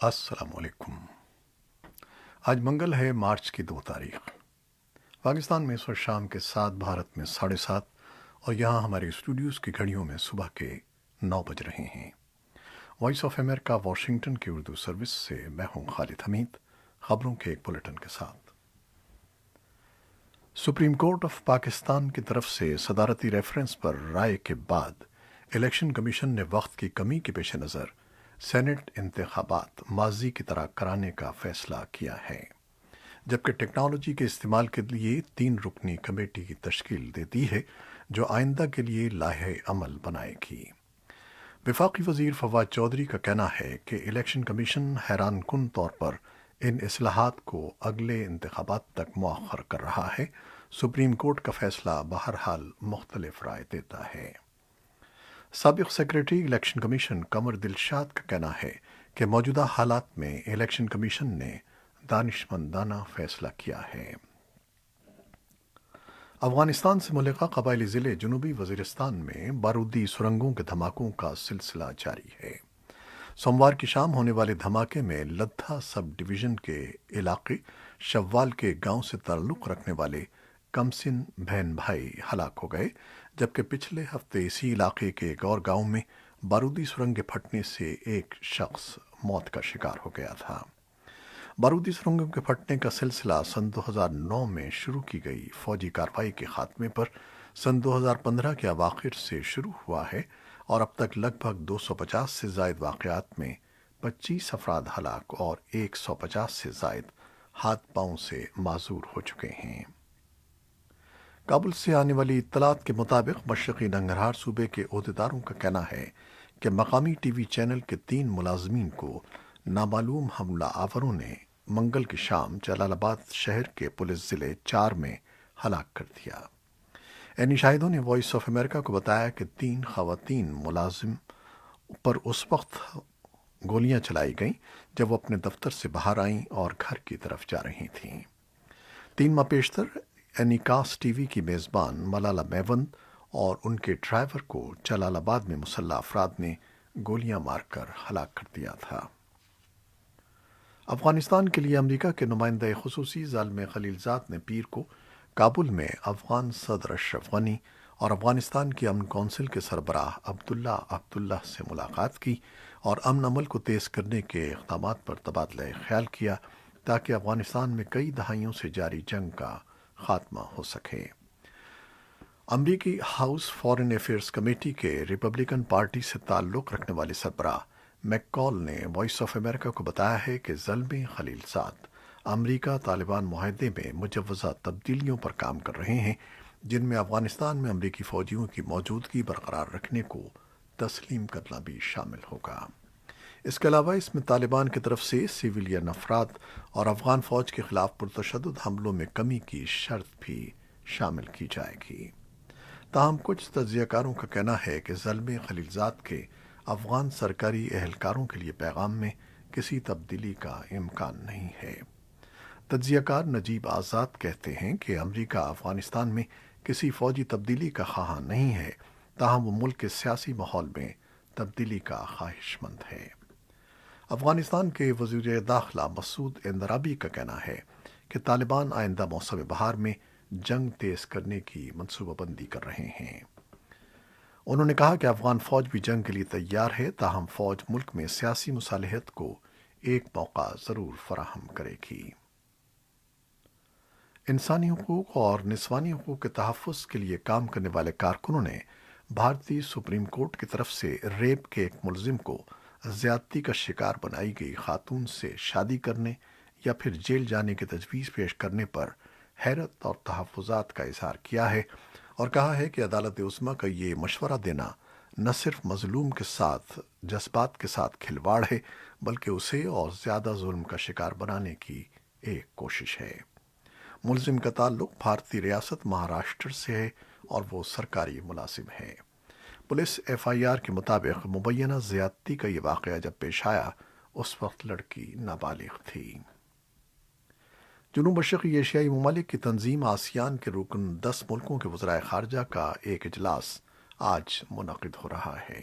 السلام علیکم۔ آج منگل ہے، مارچ کی 2 تاریخ۔ پاکستان میں اس وقت شام کے 7، بھارت میں 7:30، اور یہاں ہمارے اسٹوڈیوز کی گھڑیوں میں صبح کے 9 بج رہے ہیں۔ وائس آف امریکہ واشنگٹن کی اردو سروس سے میں ہوں خالد حمید، خبروں کے ایک بلٹن کے ساتھ۔ سپریم کورٹ آف پاکستان کی طرف سے صدارتی ریفرنس پر رائے کے بعد الیکشن کمیشن نے وقت کی کمی کے پیش نظر سینٹ انتخابات ماضی کی طرح کرانے کا فیصلہ کیا ہے، جبکہ ٹیکنالوجی کے استعمال کے لیے 3 رکنی کمیٹی کی تشکیل دیتی ہے جو آئندہ کے لیے لائحہ عمل بنائے گی۔ وفاقی وزیر فواد چودھری کا کہنا ہے کہ الیکشن کمیشن حیران کن طور پر ان اصلاحات کو اگلے انتخابات تک مؤخر کر رہا ہے۔ سپریم کورٹ کا فیصلہ بہرحال مختلف رائے دیتا ہے۔ سابق secretary election commission Qamar Dilshad کا کہنا ہے کہ موجودہ حالات میں الیکشن کمیشن نے دانشمندانہ فیصلہ کیا ہے۔ افغانستان سے ملحقہ قبائلی ضلع جنوبی وزیرستان میں بارودی سرنگوں کے دھماکوں کا سلسلہ جاری ہے۔ سوموار کی شام ہونے والے دھماکے میں لدھا سب ڈویژن کے علاقے شوال کے گاؤں سے تعلق رکھنے والے کمسن بہن بھائی ہلاک ہو گئے، جبکہ پچھلے ہفتے اسی علاقے کے ایک اور گاؤں میں بارودی سرنگیں پھٹنے سے ایک شخص موت کا شکار ہو گیا تھا۔ بارودی سرنگوں کے پھٹنے کا سلسلہ سن 2009 میں شروع کی گئی فوجی کارروائی کے خاتمے پر سن 2015 کے اواخر سے شروع ہوا ہے، اور اب تک لگ بھگ 250 سے زائد واقعات میں 25 افراد ہلاک اور 150 سے زائد ہاتھ پاؤں سے معذور ہو چکے ہیں۔ کابل سے آنے والی اطلاعات کے مطابق مشرقی ننگرہار صوبے کے عہدیداروں کا کہنا ہے کہ مقامی ٹی وی چینل کے 3 ملازمین کو نامعلوم حملہ آوروں نے منگل کی شام جلال آباد شہر کے پولیس ضلع 4 میں ہلاک کر دیا۔ عینی شاہدوں نے وائس آف امریکہ کو بتایا کہ 3 خواتین ملازم پر اس وقت گولیاں چلائی گئیں جب وہ اپنے دفتر سے باہر آئیں اور گھر کی طرف جا رہی تھیں۔ 3 ماہ پیشتر اینیکاس ٹی وی کی میزبان ملالہ میوند اور ان کے ڈرائیور کو جلال آباد میں مسلح افراد نے گولیاں مار کر ہلاک کر دیا تھا۔ افغانستان کے لیے امریکہ کے نمائندہ خصوصی زلمے خلیلزاد نے پیر کو کابل میں افغان صدر اشرف غنی اور افغانستان کی امن کونسل کے سربراہ عبداللہ سے ملاقات کی اور امن عمل کو تیز کرنے کے اقدامات پر تبادلہ خیال کیا تاکہ افغانستان میں کئی دہائیوں سے جاری جنگ کا خاتمہ ہو سکے۔ امریکی ہاؤس فارن افیئرز کمیٹی کے ریپبلکن پارٹی سے تعلق رکھنے والے سربراہ میک کال نے وائس آف امریکہ کو بتایا ہے کہ زلمے خلیلزاد امریکہ طالبان معاہدے میں مجوزہ تبدیلیوں پر کام کر رہے ہیں، جن میں افغانستان میں امریکی فوجیوں کی موجودگی برقرار رکھنے کو تسلیم کرنا بھی شامل ہوگا۔ اس کے علاوہ اس میں طالبان کی طرف سے سیویلین افراد اور افغان فوج کے خلاف پرتشدد حملوں میں کمی کی شرط بھی شامل کی جائے گی۔ تاہم کچھ تجزیہ کاروں کا کہنا ہے کہ زلمے خلیلزاد کے افغان سرکاری اہلکاروں کے لیے پیغام میں کسی تبدیلی کا امکان نہیں ہے۔ تجزیہ کار نجیب آزاد کہتے ہیں کہ امریکہ افغانستان میں کسی فوجی تبدیلی کا خواہاں نہیں ہے، تاہم وہ ملک کے سیاسی ماحول میں تبدیلی کا خواہش مند ہے۔ افغانستان کے وزیر داخلہ مسعود اندرابی کا کہنا ہے کہ طالبان آئندہ موسم بہار میں جنگ تیز کرنے کی منصوبہ بندی کر رہے ہیں۔ انہوں نے کہا کہ افغان فوج بھی جنگ کے لیے تیار ہے، تاہم فوج ملک میں سیاسی مصالحت کو ایک موقع ضرور فراہم کرے گی۔ انسانی حقوق اور نسوانی حقوق کے تحفظ کے لیے کام کرنے والے کارکنوں نے بھارتی سپریم کورٹ کی طرف سے ریپ کے ایک ملزم کو زیادتی کا شکار بنائی گئی خاتون سے شادی کرنے یا پھر جیل جانے کی تجویز پیش کرنے پر حیرت اور تحفظات کا اظہار کیا ہے، اور کہا ہے کہ عدالت عظمیٰ کا یہ مشورہ دینا نہ صرف مظلوم کے ساتھ جذبات کے ساتھ کھلواڑ ہے، بلکہ اسے اور زیادہ ظلم کا شکار بنانے کی ایک کوشش ہے۔ ملزم کا تعلق بھارتی ریاست مہاراشٹر سے ہے اور وہ سرکاری ملازم ہے۔ پولیس ایف آئی آر کے مطابق مبینہ زیادتی کا یہ واقعہ جب پیش آیا اس وقت لڑکی نابالغ تھی۔ جنوب مشرقی ایشیائی ممالک کی تنظیم آسیان کے رکن 10 ملکوں کے وزرائے خارجہ کا ایک اجلاس آج منعقد ہو رہا ہے،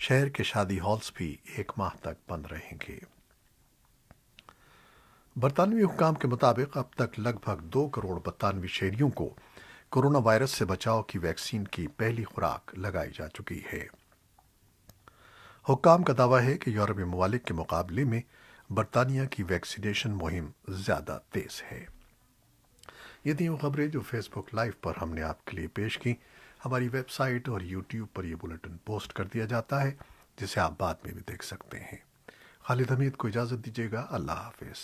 شہر کے شادی ہالز بھی 1 ماہ تک بند رہیں گے۔ برطانوی حکام کے مطابق اب تک لگ بھگ 2 کروڑ برطانوی شہریوں کو کورونا وائرس سے بچاؤ کی ویکسین کی پہلی خوراک لگائی جا چکی ہے۔ حکام کا دعویٰ ہے کہ یورپی ممالک کے مقابلے میں برطانیہ کی ویکسینیشن مہم زیادہ تیز ہے۔ یہ تھیں وہ خبریں جو فیس بک لائیو پر ہم نے آپ کے لیے پیش کی۔ ہماری ویب سائٹ اور یوٹیوب پر یہ بلیٹن پوسٹ کر دیا جاتا ہے، جسے آپ بعد میں بھی دیکھ سکتے ہیں۔ خالد حمید کو اجازت دیجیے گا۔ اللہ حافظ۔